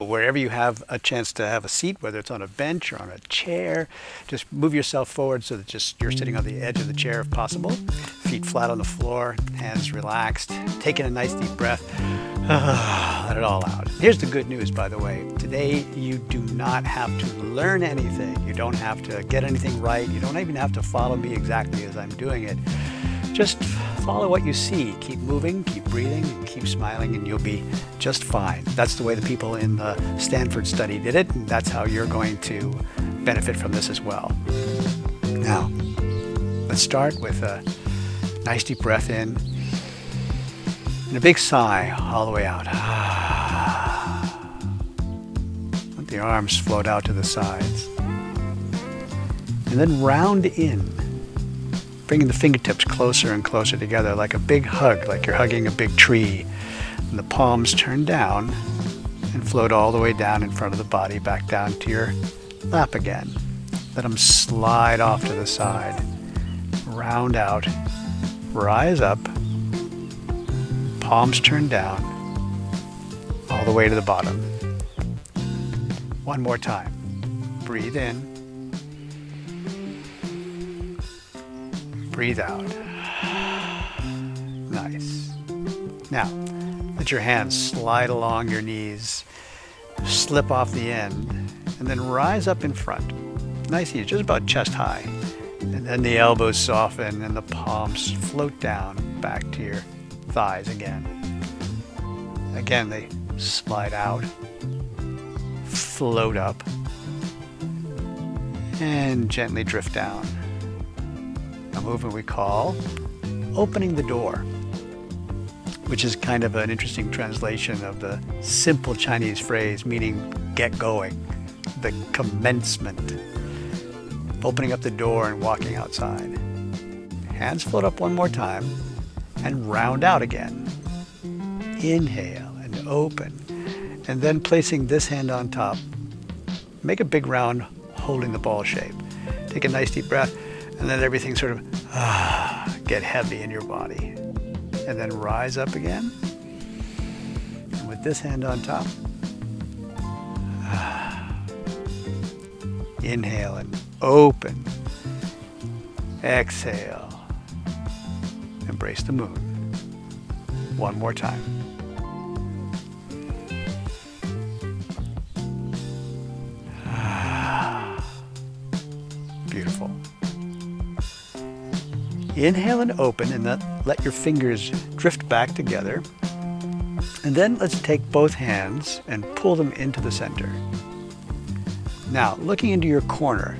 Wherever you have a chance to have a seat, whether it's on a bench or on a chair, just move yourself forward so that just you're sitting on the edge of the chair if possible. Feet flat on the floor, hands relaxed, taking a nice deep breath. Let it all out. Here's the good news, by the way. Today, you do not have to learn anything. You don't have to get anything right. You don't even have to follow me exactly as I'm doing it. Just follow what you see. Keep moving, keep breathing, and keep smiling, and you'll be just fine. That's the way the people in the Stanford study did it, and that's how you're going to benefit from this as well. Now, let's start with a nice deep breath in, and a big sigh all the way out. Let the arms float out to the sides. And then round in, bringing the fingertips closer and closer together like a big hug, like you're hugging a big tree. And the palms turn down and float all the way down in front of the body, back down to your lap again. Let them slide off to the side. Round out, rise up, palms turn down, all the way to the bottom. One more time. Breathe in. Breathe out. Nice. Now, let your hands slide along your knees, slip off the end, and then rise up in front. Nice easy, just about chest high. And then the elbows soften and the palms float down back to your thighs again. Again, they slide out, float up, and gently drift down. A movement we call opening the door, which is kind of an interesting translation of the simple Chinese phrase meaning get going, the commencement. Opening up the door and walking outside. Hands float up one more time and round out again. Inhale and open, and then placing this hand on top. Make a big round holding the ball shape. Take a nice deep breath, and then everything sort of get heavy in your body. And then rise up again. And with this hand on top, inhale and open. Exhale. Embrace the moon. One more time. Beautiful. Inhale and open, and then let your fingers drift back together. And then let's take both hands and pull them into the center. Now, looking into your corner,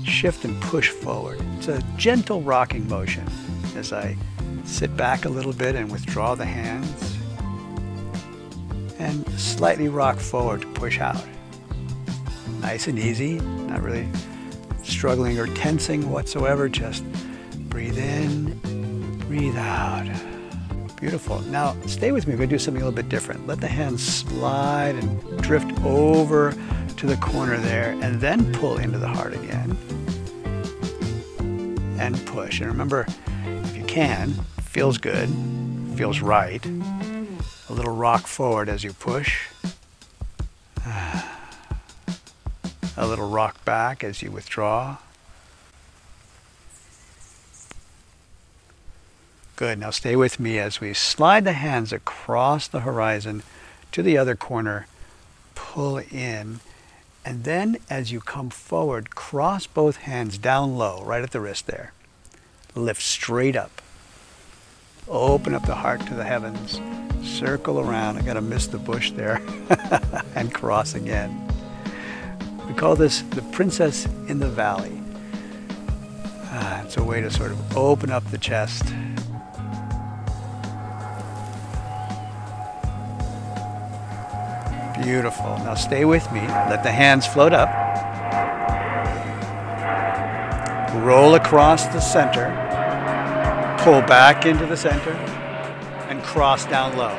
shift and push forward. It's a gentle rocking motion as I sit back a little bit and withdraw the hands and slightly rock forward to push out. Nice and easy, not really struggling or tensing whatsoever, just breathe in, breathe out. Beautiful. Now, stay with me. We're going to do something a little bit different. Let the hands slide and drift over to the corner there, and then pull into the heart again. And push. And remember, if you can, feels good, feels right. A little rock forward as you push. A little rock back as you withdraw. Good. Now stay with me as we slide the hands across the horizon to the other corner. Pull in. And then as you come forward, cross both hands down low, right at the wrist there. Lift straight up. Open up the heart to the heavens. Circle around. I got to miss the bush there. And cross again. We call this the Princess in the Valley. It's a way to sort of open up the chest. Beautiful. Now stay with me. Let the hands float up. Roll across the center. Pull back into the center. And cross down low.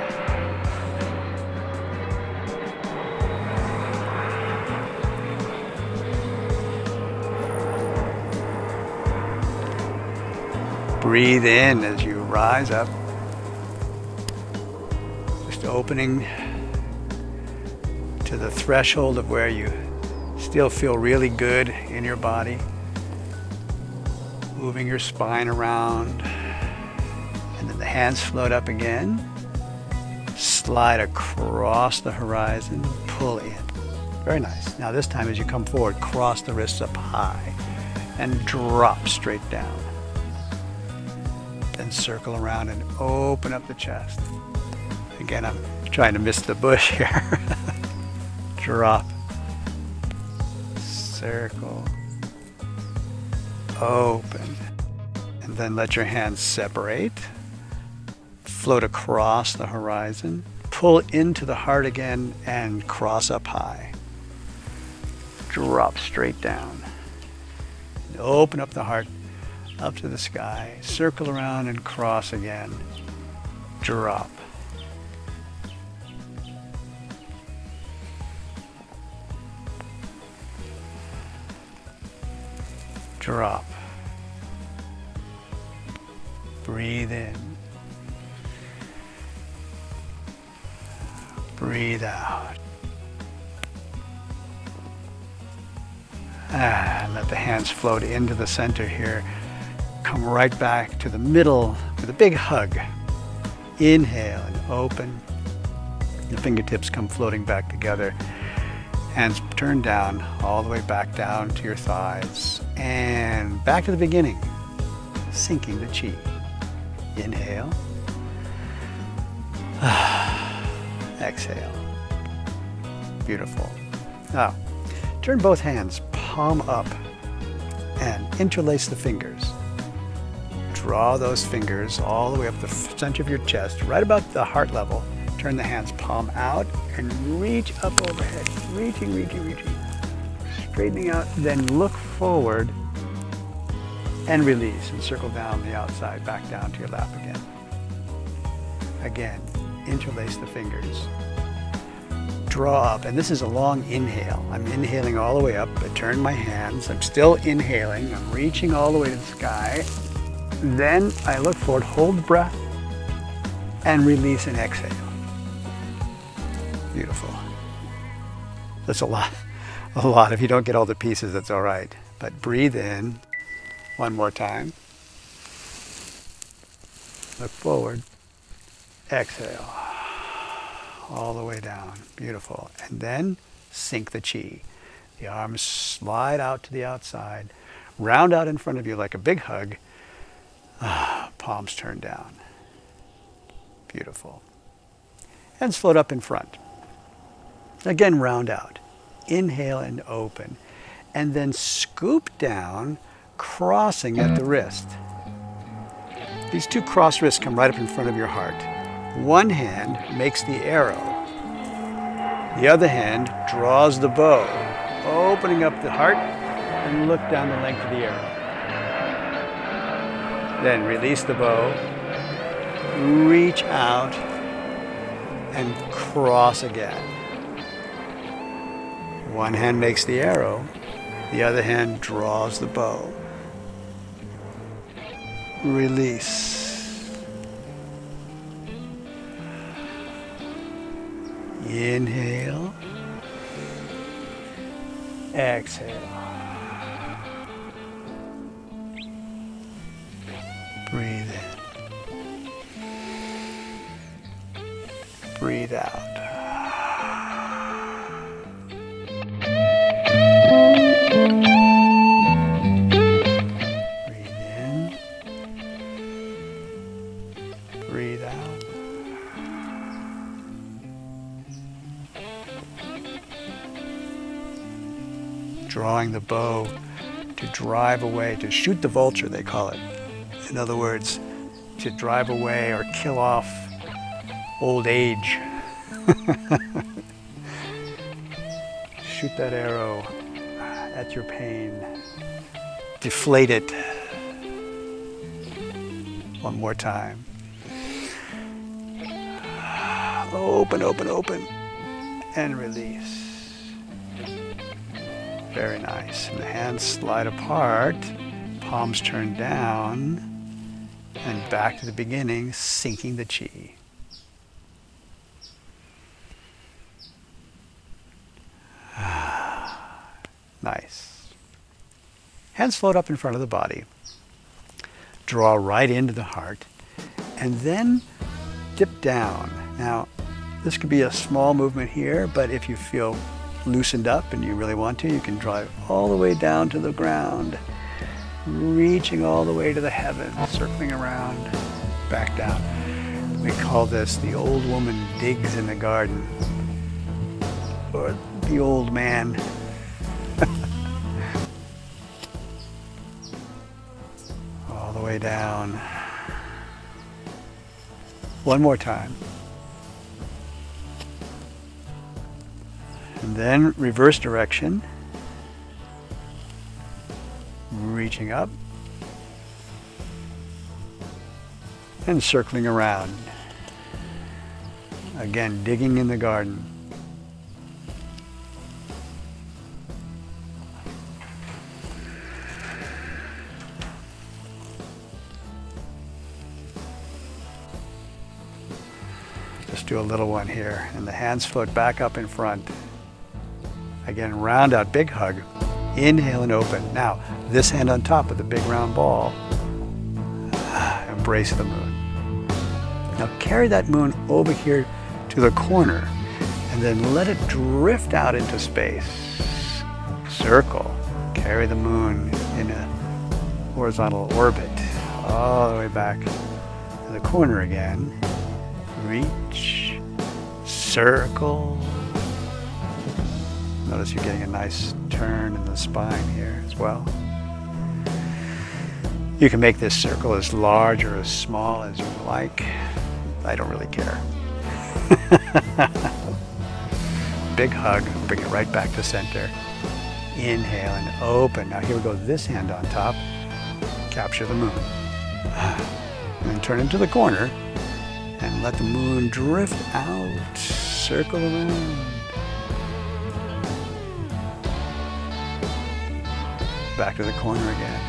Breathe in as you rise up. Just opening to the threshold of where you still feel really good in your body. Moving your spine around. And then the hands float up again. Slide across the horizon, pull in. Very nice. Now this time as you come forward, cross the wrists up high and drop straight down. Then circle around and open up the chest. Again, I'm trying to miss the bush here. Drop. Circle. Open. And then let your hands separate. Float across the horizon. Pull into the heart again and cross up high. Drop straight down. And open up the heart up to the sky. Circle around and cross again. Drop. Drop. Breathe in. Breathe out. And let the hands float into the center here. Come right back to the middle with a big hug. Inhale and open. The fingertips come floating back together. Hands turn down, all the way back down to your thighs. And back to the beginning, sinking the chi. Inhale. Exhale. Beautiful. Now, turn both hands palm up and interlace the fingers. Draw those fingers all the way up the center of your chest, right about the heart level. Turn the hands palm out and reach up overhead. Reaching. Straightening out, then look forward and release and circle down the outside, back down to your lap again. Again, interlace the fingers. Draw up, and this is a long inhale. I'm inhaling all the way up. I turn my hands. I'm still inhaling. I'm reaching all the way to the sky. Then I look forward, hold the breath, and release and exhale. Beautiful. That's a lot. If you don't get all the pieces, that's all right. But breathe in one more time. Look forward. Exhale. All the way down. Beautiful. And then sink the chi. The arms slide out to the outside. Round out in front of you like a big hug. Palms turn down. Beautiful. Hands float up in front. Again, round out. Inhale and open. And then scoop down, crossing at the wrist. These two cross wrists come right up in front of your heart. One hand makes the arrow. The other hand draws the bow, opening up the heart and look down the length of the arrow. Then release the bow, reach out, and cross again. One hand makes the arrow, the other hand draws the bow. Release. Inhale. Exhale. Breathe in. Breathe out. Breathe in. Breathe out. Drawing the bow to drive away, to shoot the vulture, they call it. In other words, to drive away or kill off old age. Shoot that arrow at your pain. Deflate it. One more time. Open, open, open. And release. Very nice. And the hands slide apart. Palms turn down. And back to the beginning, sinking the chi. Nice. Hands float up in front of the body. Draw right into the heart. And then dip down. Now, this could be a small movement here, but if you feel loosened up and you really want to, you can draw it all the way down to the ground, reaching all the way to the heavens, circling around, back down. We call this the old woman digs in the garden, or the old man. All the way down. One more time. And then reverse direction. Reaching up. And circling around. Again, digging in the garden. Just do a little one here, and the hands float back up in front. Again, round out, big hug. Inhale and open. Now, this hand on top of the big round ball. Embrace the moon. Now carry that moon over here to the corner, and then let it drift out into space. Circle. Carry the moon in a horizontal orbit all the way back to the corner again. Reach, circle. Notice you're getting a nice turn in the spine here as well. You can make this circle as large or as small as you like. I don't really care. Big hug, bring it right back to center. Inhale and open. Now here we go, this hand on top. Capture the moon. And then turn into the corner. And let the moon drift out, circle around. Back to the corner again.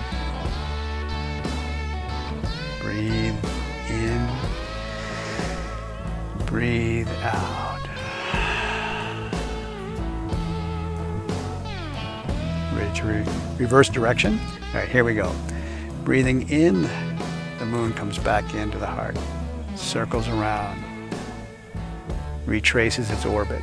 Breathe in, breathe out. Ready to reverse direction? All right, here we go. Breathing in, the moon comes back into the heart. Circles around, retraces its orbit.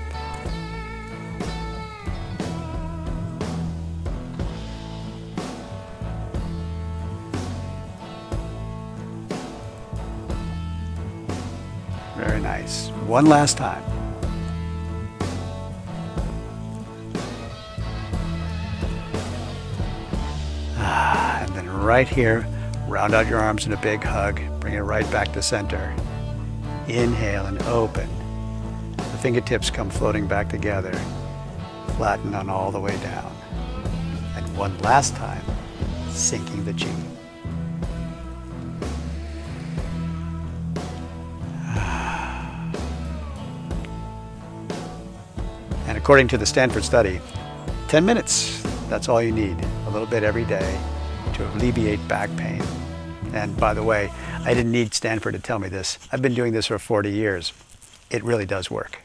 Very nice. One last time. And then right here, round out your arms in a big hug. Bring it right back to center. Inhale and open. The fingertips come floating back together. Flatten on all the way down. And one last time, sinking the chi. And according to the Stanford study, 10 minutes, that's all you need. A little bit every day to alleviate back pain. And by the way, I didn't need Stanford to tell me this. I've been doing this for 40 years. It really does work.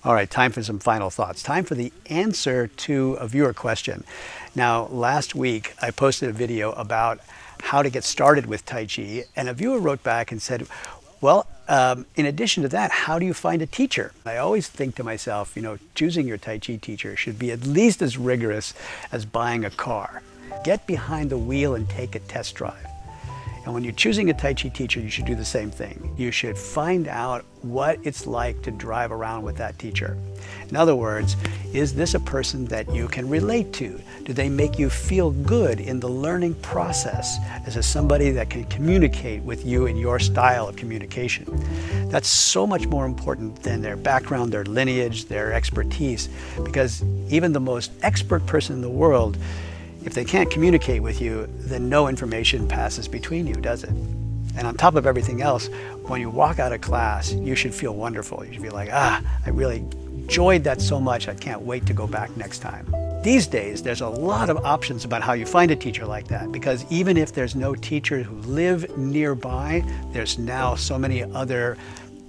All right, time for some final thoughts. Time for the answer to a viewer question. Now, last week I posted a video about how to get started with Tai Chi, and a viewer wrote back and said, well, in addition to that, how do you find a teacher? I always think to myself, you know, choosing your Tai Chi teacher should be at least as rigorous as buying a car. Get behind the wheel and take a test drive. And when you're choosing a Tai Chi teacher, you should do the same thing. You should find out what it's like to drive around with that teacher. In other words, is this a person that you can relate to? Do they make you feel good in the learning process as somebody that can communicate with you in your style of communication? That's so much more important than their background, their lineage, their expertise, because even the most expert person in the world, if they can't communicate with you, then no information passes between you, does it? And on top of everything else, when you walk out of class, you should feel wonderful. You should be like, I really enjoyed that so much, I can't wait to go back next time. These days, there's a lot of options about how you find a teacher like that, because even if there's no teacher who live nearby, there's now so many other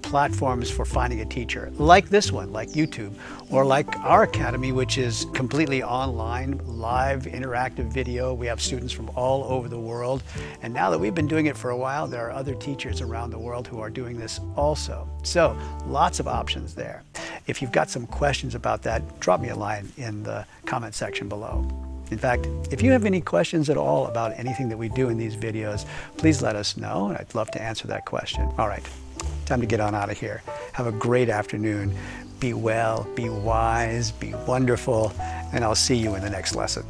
platforms for finding a teacher, like this one, like YouTube, or like our academy, which is completely online, live, interactive video. We have students from all over the world. And now that we've been doing it for a while, there are other teachers around the world who are doing this also. So lots of options there. If you've got some questions about that, drop me a line in the comment section below. In fact, if you have any questions at all about anything that we do in these videos, please let us know, and I'd love to answer that question. All right, time to get on out of here. Have a great afternoon. Be well, be wise, be wonderful, and I'll see you in the next lesson.